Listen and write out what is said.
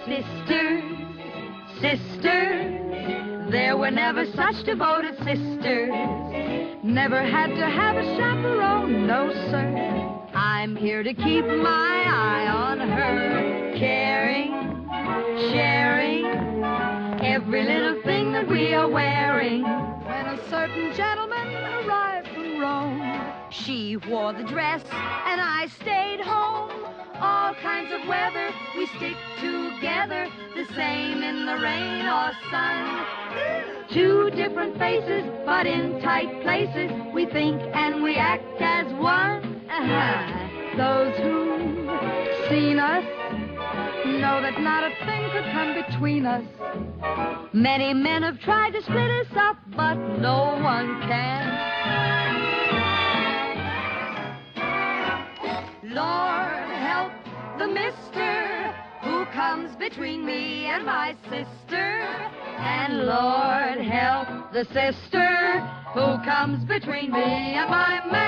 Sisters, sisters, there were never such devoted sisters. Never had to have a chaperone, no sir. I'm here to keep my eye on her, caring, sharing every little thing that we are wearing. When a certain gentleman arrived from Rome, she wore the dress and I stayed home. All kinds of weather, we stick together, the same in the rain or sun. Two different faces, but in tight places, we think and we act as one. Those who've seen us know that not a thing could come between us. Many men have tried to split us up, but no one can. Lord help the mister who comes between me and my sister. And Lord help the sister who comes between me and my man.